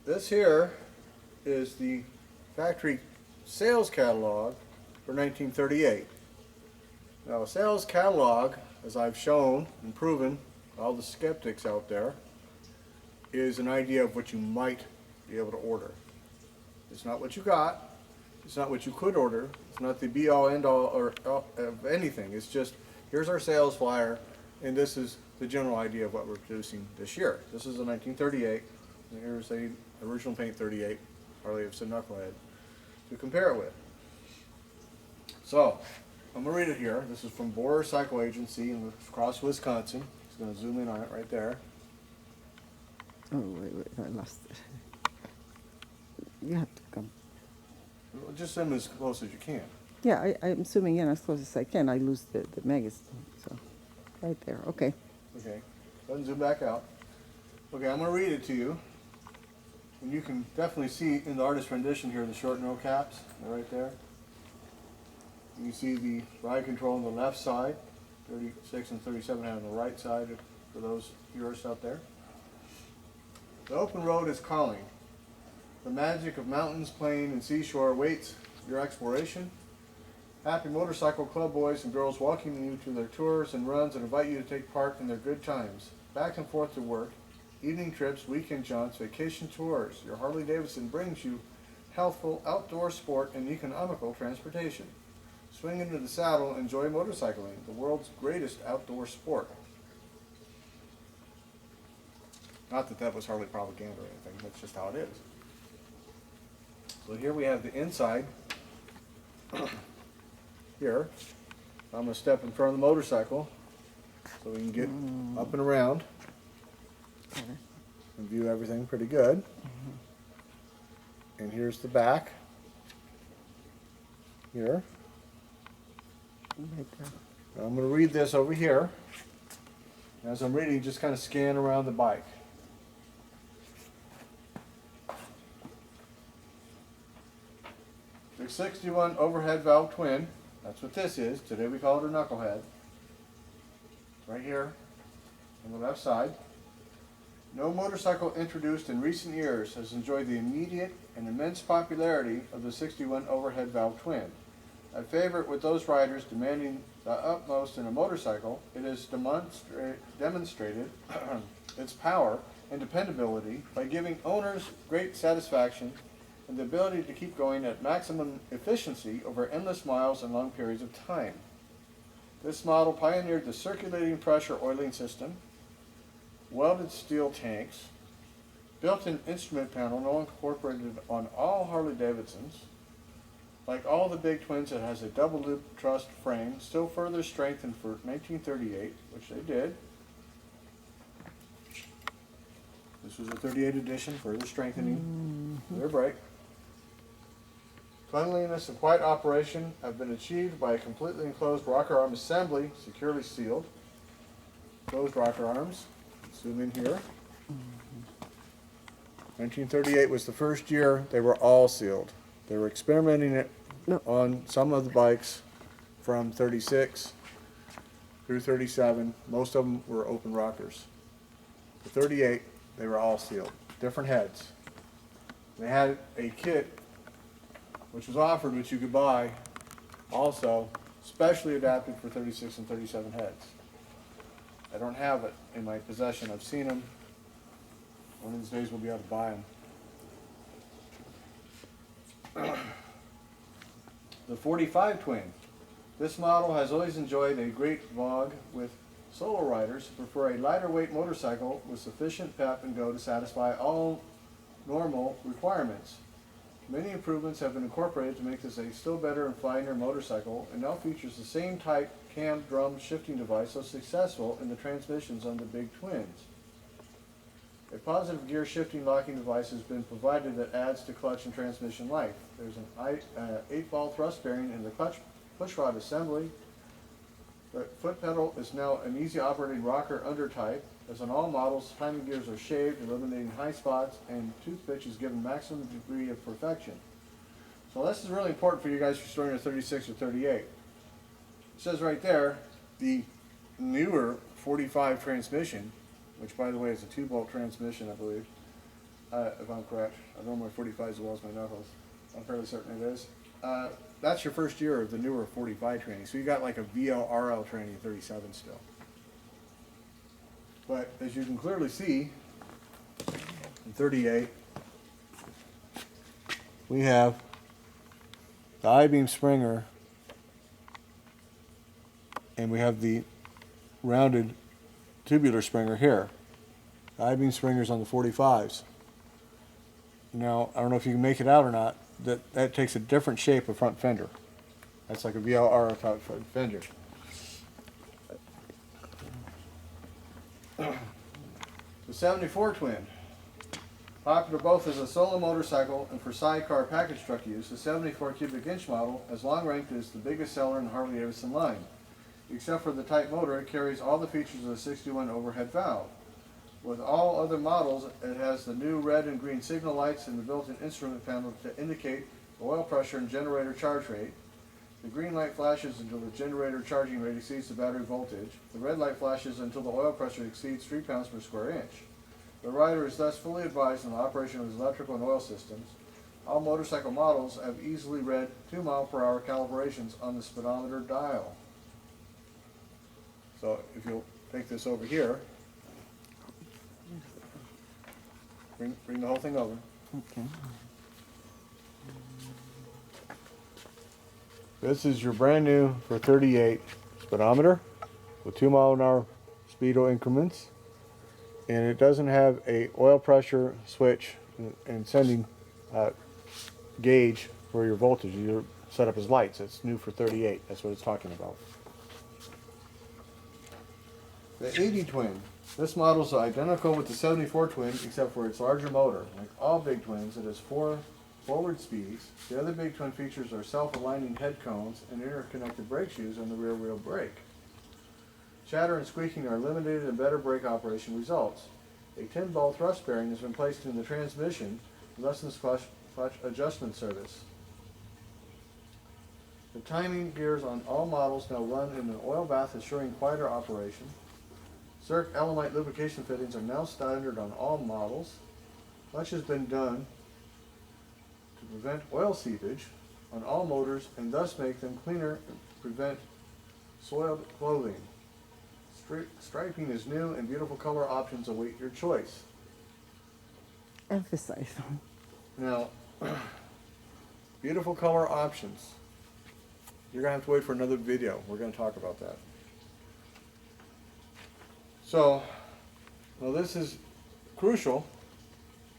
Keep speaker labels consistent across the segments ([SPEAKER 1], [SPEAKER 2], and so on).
[SPEAKER 1] this here is the factory sales catalog for 1938. Now, a sales catalog, as I've shown and proven all the skeptics out there, is an idea of what you might be able to order. It's not what you got. It's not what you could order. It's not the be-all, end-all of anything. It's just, here's our sales flyer, and this is the general idea of what we're producing this year. This is a 1938, and here's a original paint 38 Harley Davidson knucklehead to compare it with. So, I'm going to read it here. This is from Borer Cycle Agency in across Wisconsin. It's going to zoom in on it right there.
[SPEAKER 2] Oh, wait, I lost it. You have to come.
[SPEAKER 1] Just zoom as close as you can.
[SPEAKER 2] Yeah, I'm zooming in as close as I can. I lose the magazine, so right there. Okay.
[SPEAKER 1] Okay, go ahead and zoom back out. Okay, I'm going to read it to you. And you can definitely see in the artist rendition here the short no caps. They're right there. You see the ride control on the left side, 36 and 37 on the right side for those viewers out there. The open road is calling. The magic of mountains, plain, and seashore awaits your exploration. Happy motorcycle club boys and girls welcome you to their tours and runs and invite you to take part in their good times. Back and forth to work, evening trips, weekend jaunts, vacation tours. Your Harley Davidson brings you healthful outdoor sport and economical transportation. Swing into the saddle and enjoy motorcycling, the world's greatest outdoor sport. Not that that was Harley propaganda or anything, that's just how it is. So here we have the inside. Here, I'm going to step in front of the motorcycle so we can get up and around and view everything pretty good. And here's the back. Here.
[SPEAKER 2] Right there.
[SPEAKER 1] Now I'm going to read this over here. As I'm reading, just kind of scan around the bike. The 61 overhead valve twin, that's what this is. Today we call it a knucklehead. Right here on the left side. No motorcycle introduced in recent years has enjoyed the immediate and immense popularity of the 61 overhead valve twin. A favorite with those riders demanding the utmost in a motorcycle, it has demonstrated its power and dependability by giving owners great satisfaction and the ability to keep going at maximum efficiency over endless miles and long periods of time. This model pioneered the circulating pressure oiling system, welded steel tanks, built-in instrument panel now incorporated on all Harley Davidsons. Like all the big twins, it has a double loop truss frame, still further strengthened for 1938, which they did. This was a 38 edition, further strengthening their brake. Cleanliness and quiet operation have been achieved by a completely enclosed rocker arm assembly, securely sealed. Closed rocker arms. Zoom in here. 1938 was the first year they were all sealed. They were experimenting it on some of the bikes from 36 through 37. Most of them were open rockers. The 38, they were all sealed. Different heads. They had a kit which was offered, which you could buy, also specially adapted for 36 and 37 heads. I don't have it in my possession. I've seen them. One of these days we'll be able to buy them. The 45 twin. This model has always enjoyed a great vogue with solo riders who prefer a lighter weight motorcycle with sufficient pep and go to satisfy all normal requirements. Many improvements have been incorporated to make this a still better and finer motorcycle, and now features the same type cam drum shifting device so successful in the transmissions on the big twins. A positive gear shifting locking device has been provided that adds to clutch and transmission life. There's an 8-ball thrust bearing in the clutch pushrod assembly. The foot pedal is now an easy operating rocker under type. As on all models, timing gears are shaved, eliminating high spots, and tooth pitch is given maximum degree of perfection. So this is really important for you guys for storing a 36 or 38. It says right there, the newer 45 transmission, which by the way is a 2-bolt transmission, I believe, if I'm correct. I know my 45 as well as my knuckles. I'm fairly certain it is. That's your first year of the newer 45 training. So you got like a VLRL training 37 still. But as you can clearly see, in 38, we have the I-beam Springer, and we have the rounded tubular Springer here. The I-beam Springer's on the 45s. Now, I don't know if you can make it out or not, that takes a different shape of front fender. That's like a VLR type front fender. The 74 twin. Popular both as a solo motorcycle and for sidecar package truck use, the 74 cubic inch model has long ranked as the biggest seller in the Harley Davidson line. Except for the tight motor, it carries all the features of a 61 overhead valve. With all other models, it has the new red and green signal lights and the built-in instrument panel to indicate oil pressure and generator charge rate. The green light flashes until the generator charging rate exceeds the battery voltage. The red light flashes until the oil pressure exceeds 3 pounds per square inch. The rider is thus fully advised on the operation of his electrical and oil systems. All motorcycle models have easily read 2 mile/hour calibrations on the speedometer dial. So if you'll take this over here, bring the whole thing over.
[SPEAKER 2] Okay.
[SPEAKER 1] This is your brand new for 38 speedometer with 2 mile/hour speedo increments. And it doesn't have a oil pressure switch and sending gauge for your voltage. You're set up as lights. It's new for 38. That's what it's talking about. The 80 twin. This model is identical with the 74 twin except for its larger motor. Like all big twins, it has 4 forward speeds. The other big twin features are self-aligning head cones and interconnected brake shoes on the rear wheel brake. Chatter and squeaking are eliminated and better brake operation results. A 10-ball thrust bearing has been placed in the transmission and lessens clutch adjustment service. The timing gears on all models now run in an oil bath, ensuring quieter operation. Circ Elamite lubrication fittings are now standard on all models. Much has been done to prevent oil seepage on all motors and thus make them cleaner and prevent soiled clothing. Striping is new and beautiful color options await your choice.
[SPEAKER 2] Emphasize.
[SPEAKER 1] Now, beautiful color options. You're going to have to wait for another video. We're going to talk about that. So, well, this is crucial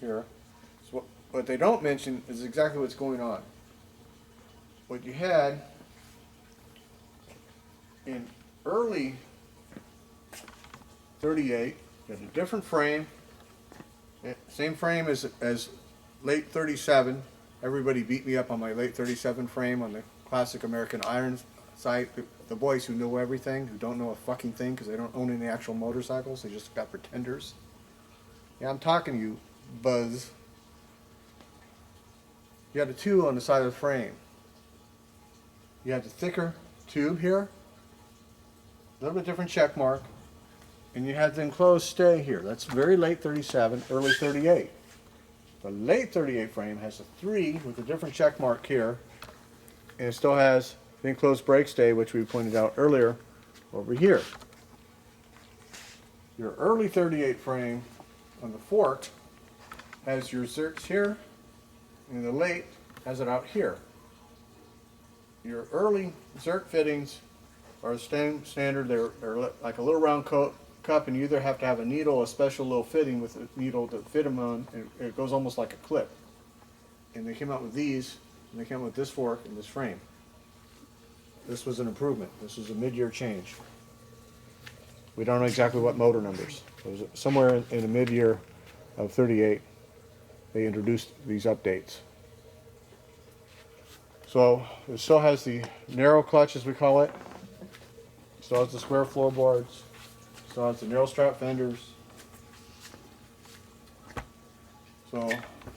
[SPEAKER 1] here. So what they don't mention is exactly what's going on. What you had in early 38, you had a different frame, same frame as late 37. Everybody beat me up on my late 37 frame on the classic American Iron site. The boys who know everything, who don't know a fucking thing because they don't own any actual motorcycles, they just got pretenders. Yeah, I'm talking to you, Buzz. You had a 2 on the side of the frame. You had the thicker tube here, a little bit different check mark, and you had the enclosed stay here. That's very late 37, early 38. The late 38 frame has a 3 with a different check mark here, and it still has the enclosed brake stay, which we pointed out earlier, over here. Your early 38 frame on the fork has your zerks here, and the late has it out here. Your early zerk fittings are standard. They're like a little round cup, and you either have to have a needle, a special little fitting with a needle to fit them on, and it goes almost like a clip. And they came out with these, and they came out with this fork and this frame. This was an improvement. This was a mid-year change. We don't know exactly what motor numbers. It was somewhere in the mid-year of 38, they introduced these updates. So it still has the narrow clutch, as we call it. Still has the square floorboards. Still has the narrow strap fenders. So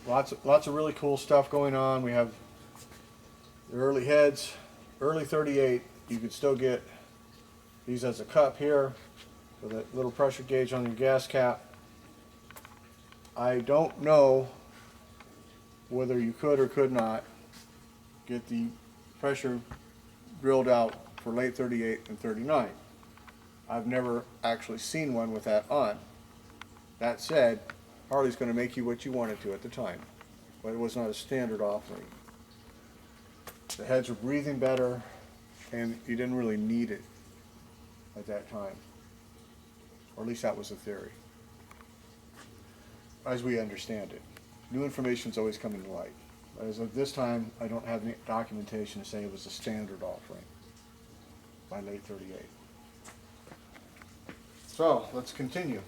[SPEAKER 1] lots of really cool stuff going on. We have the early heads. Early 38, you could still get these as a cup here with a little pressure gauge on your gas cap. I don't know whether you could or could not get the pressure drilled out for late 38 and 39. I've never actually seen one with that on. That said, Harley's going to make you what you want it to at the time, but it was not a standard offering. The heads were breathing better, and you didn't really need it at that time. Or at least that was the theory, as we understand it. New information is always coming to light. As of this time, I don't have any documentation to say it was a standard offering by late 38. So, let's continue.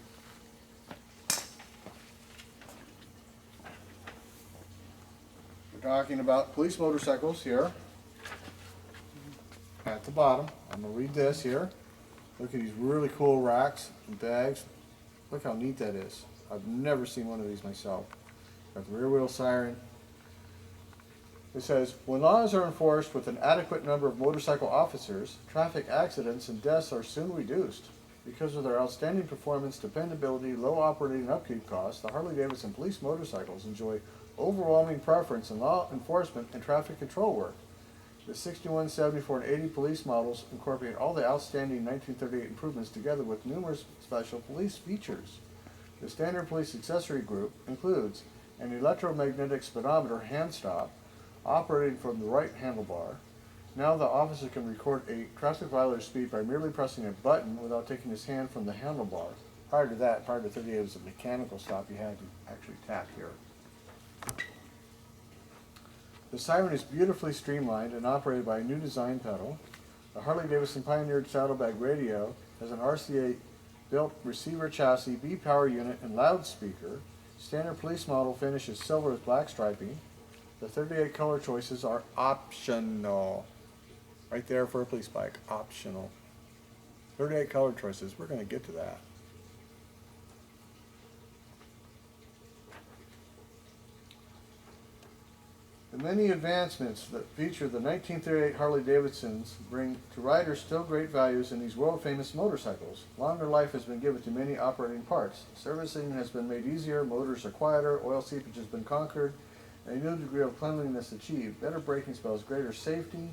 [SPEAKER 1] We're talking about police motorcycles here. At the bottom, I'm going to read this here. Look at these really cool racks and bags. Look how neat that is. I've never seen one of these myself. Got the rear wheel siren. It says, when laws are enforced with an adequate number of motorcycle officers, traffic accidents and deaths are soon reduced. Because of their outstanding performance, dependability, low operating and upkeep costs, the Harley-Davidson police motorcycles enjoy overwhelming preference in law enforcement and traffic control work. The 61, 74, and 80 police models incorporate all the outstanding 1938 improvements together with numerous special police features. The standard police accessory group includes an electromagnetic speedometer hand stop operating from the right handlebar. Now the officer can record a traffic violator's speed by merely pressing a button without taking his hand from the handlebar. Prior to that, prior to 38, it was a mechanical stop you had to actually tap here. The siren is beautifully streamlined and operated by a new design pedal. The Harley-Davidson pioneered saddlebag radio has an RCA built receiver chassis, B-power unit, and loudspeaker. Standard police model finish is silver with black striping. The 38 color choices are optional. Right there for a police bike, optional. 38 color choices, we're going to get to that. The many advancements that feature the 1938 Harley-Davidsons bring to riders still great values in these world-famous motorcycles. Longer life has been given to many operating parts. Servicing has been made easier, motors are quieter, oil seepage has been conquered, and a new degree of cleanliness achieved. Better braking spells, greater safety.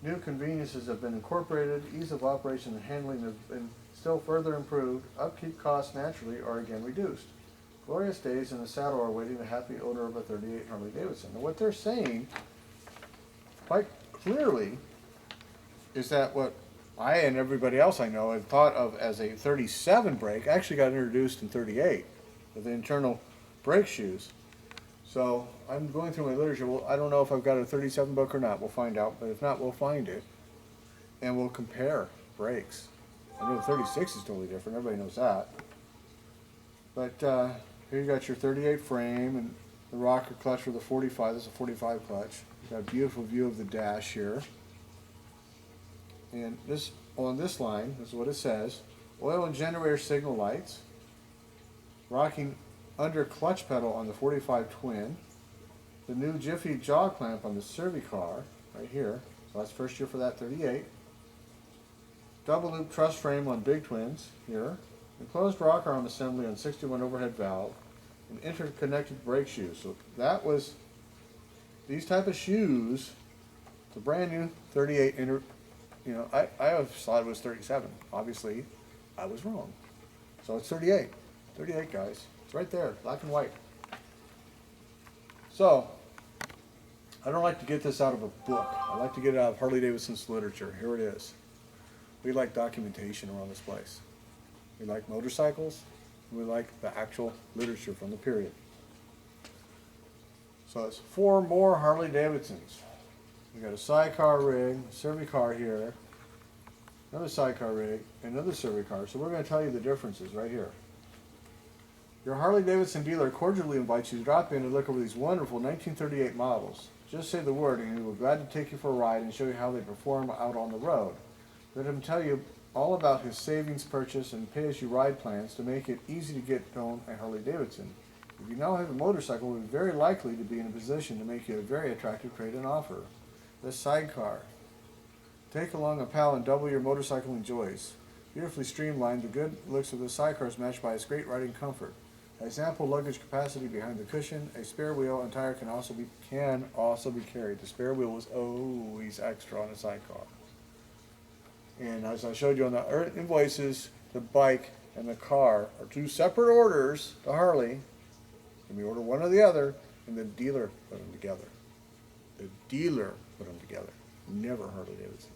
[SPEAKER 1] New conveniences have been incorporated. Ease of operation and handling have been still further improved. Upkeep costs naturally are again reduced. Glorious days in the saddle are awaiting the happy owner of a 38 Harley-Davidson. And what they're saying, quite clearly, is that what I and everybody else I know had thought of as a 37 brake actually got introduced in 38 with the internal brake shoes. So I'm going through my literature. Well, I don't know if I've got a 37 book or not. We'll find out. But if not, we'll find it. And we'll compare brakes. I know the 36 is totally different. Everybody knows that. But here you got your 38 frame and the rocker clutch for the 45. This is a 45 clutch. You've got a beautiful view of the dash here. And this on this line, this is what it says. Oil and generator signal lights. Rocking under clutch pedal on the 45 twin. The new Jiffy jaw clamp on the servi-car right here. So that's first year for that 38. Double loop truss frame on big twins here. Enclosed rocker arm assembly on 61 overhead valve. And interconnected brake shoes. So that was these type of shoes. It's a brand new 38 I always thought it was 37. Obviously, I was wrong. So it's 38. 38, guys. It's right there, black and white. So, I don't like to get this out of a book. I like to get it out of Harley-Davidson's literature. Here it is. We like documentation around this place. We like motorcycles. We like the actual literature from the period. So it's 4 more Harley-Davidsons. We got a sidecar rig, a servi-car here, another sidecar rig, another servi-car. So we're going to tell you the differences right here. Your Harley-Davidson dealer cordially invites you to drop in and look over these wonderful 1938 models. Just say the word and he will be glad to take you for a ride and show you how they perform out on the road. Let him tell you all about his savings purchase and pay-as-you-ride plans to make it easy to get going at Harley-Davidson. If you now have a motorcycle, we're very likely to be in a position to make you a very attractive trade-in offer. The sidecar. Take along a pal and double your motorcycling joys. Beautifully streamlined, the good looks of the sidecar is matched by its great riding comfort. Has ample luggage capacity behind the cushion. A spare wheel and tire can also be carried. The spare wheel is always extra on a sidecar. And as I showed you on the invoices, the bike and the car are two separate orders to Harley. And we order one or the other, and the dealer put them together. The dealer put them together. Never Harley Davidson.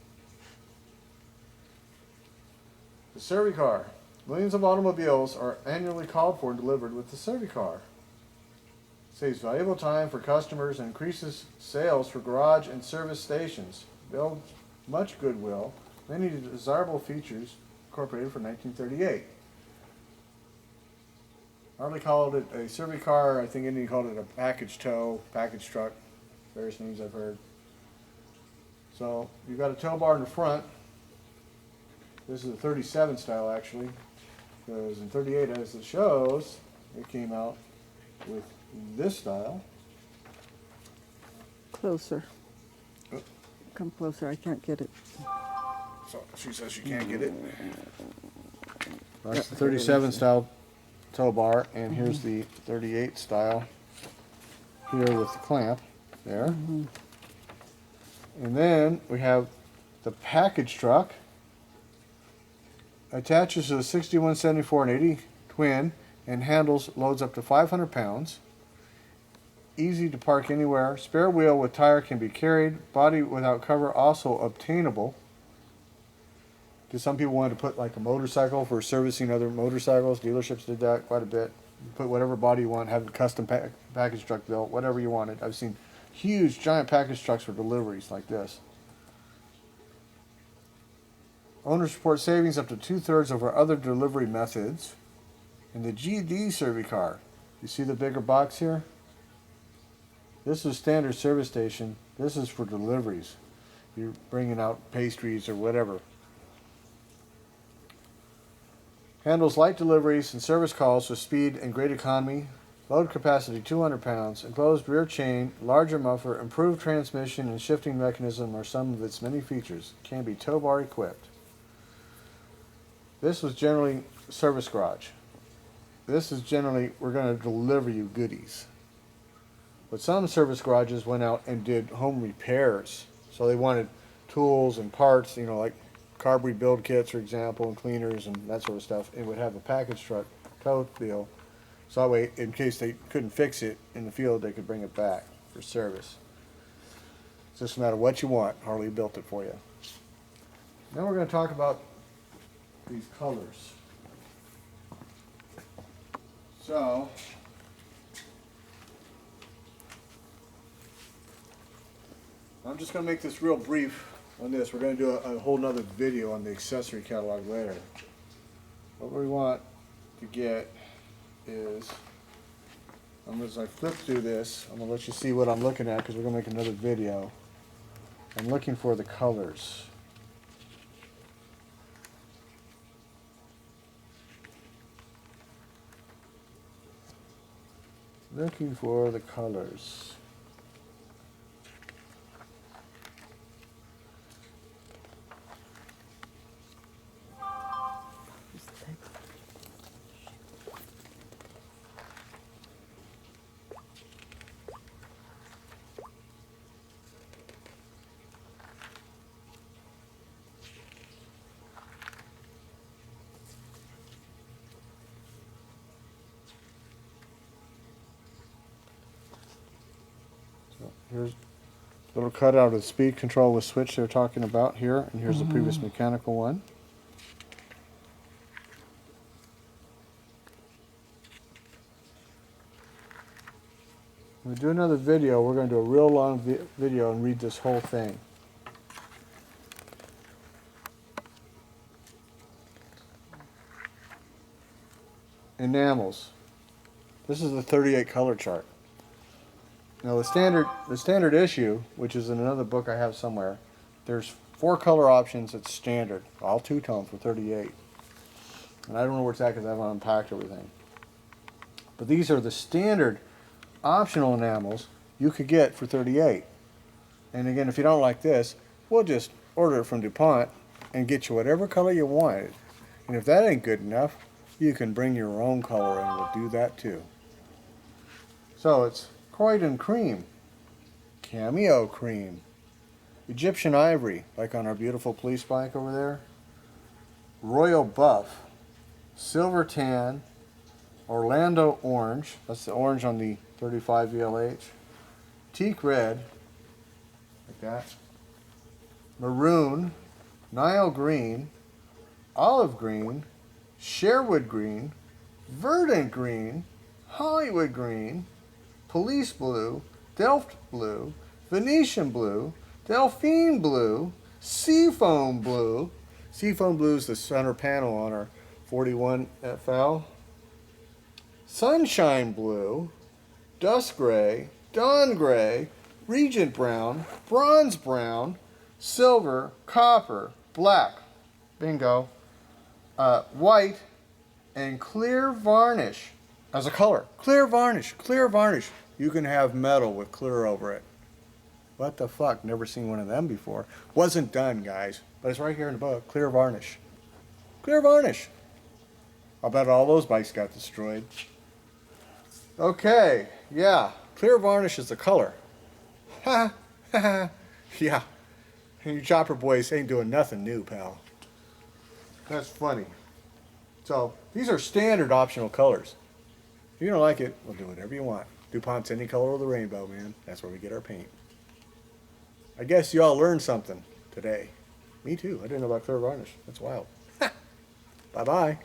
[SPEAKER 1] The servi-car. Millions of automobiles are annually called for and delivered with the servi-car. Saves valuable time for customers and increases sales for garage and service stations. Builds much goodwill. Many desirable features incorporated for 1938. Harley called it a servi-car. I think Indian called it a package tow, package truck. Various names I've heard. So you've got a tow bar in the front. This is a 37 style actually, because in 38, as it shows, it came out with this style.
[SPEAKER 2] Closer. Come closer, I can't get it.
[SPEAKER 1] So she says she can't get it. That's the 37 style tow bar, and here's the 38 style here with the clamp there. And then we have the package truck. Attaches to a 6174 and 80 twin and handles loads up to 500 pounds. Easy to park anywhere. Spare wheel with tire can be carried. Body without cover also obtainable. Because some people wanted to put like a motorcycle for servicing other motorcycles. Dealerships did that quite a bit. You put whatever body you want, have a custom package truck built, whatever you wanted. I've seen huge giant package trucks for deliveries like this. Owners report savings up to 2/3 over other delivery methods. And the GD servi-car, you see the bigger box here? This is standard service station. This is for deliveries. You're bringing out pastries or whatever. Handles light deliveries and service calls with speed and great economy. Load capacity 200 pounds. Enclosed rear chain, larger muffler, improved transmission and shifting mechanism are some of its many features. Can be tow bar equipped. This was generally service garage. This is generally, we're going to deliver you goodies. But some service garages went out and did home repairs. So they wanted tools and parts, you know, like carb rebuild kits, for example, and cleaners and that sort of stuff. It would have a package truck tow deal. So that way, in case they couldn't fix it in the field, they could bring it back for service. It's just a matter of what you want. Harley built it for you. Now we're going to talk about these colors. So, I'm just going to make this real brief on this. We're going to do a whole nother video on the accessory catalog later. What we want to get is, as I flip through this, I'm going to let you see what I'm looking at because we're going to make another video. I'm looking for the colors. Looking for the colors. Here's a little cutout of the speed control with switch they're talking about here, and here's the previous mechanical one. When we do another video, we're going to do a real long video and read this whole thing. Enamels. This is the 38 color chart. Now the standard issue, which is in another book I have somewhere, there's 4 color options. It's standard, all two-tone for 38. And I don't know where it's at because I haven't unpacked everything. But these are the standard optional enamels you could get for 38. And again, if you don't like this, we'll just order it from DuPont and get you whatever color you want. And if that ain't good enough, You can bring your own color and we'll do that too. So it's Croydon cream, cameo cream, Egyptian ivory, like on our beautiful police bike over there, royal buff, silver tan, Orlando orange, that's the orange on the 35 VLH, teak red, like that, maroon, Nile green, olive green, Sherwood green, verdant green, Hollywood green, police blue, Delft blue, Venetian blue, Delphine blue, seafoam blue. Seafoam blue is the center panel on our 41 FL. Sunshine blue, dust gray, dawn gray, regent brown, bronze brown, silver, copper, black, bingo, white, and clear varnish as a color. Clear varnish, clear varnish. You can have metal with clear over it. What the fuck? Never seen one of them before. Wasn't done, guys, but it's right here in the book. Clear varnish. Clear varnish. I bet all those bikes got destroyed. Okay, yeah, clear varnish is the color. Ha, ha, ha. Yeah, and you chopper boys ain't doing nothing new, pal. That's funny. So, these are standard optional colors. If you don't like it, we'll do whatever you want. DuPont's any color of the rainbow, man. That's where we get our paint. I guess you all learned something today. Me too. I didn't know about clear varnish. That's wild. Bye-bye.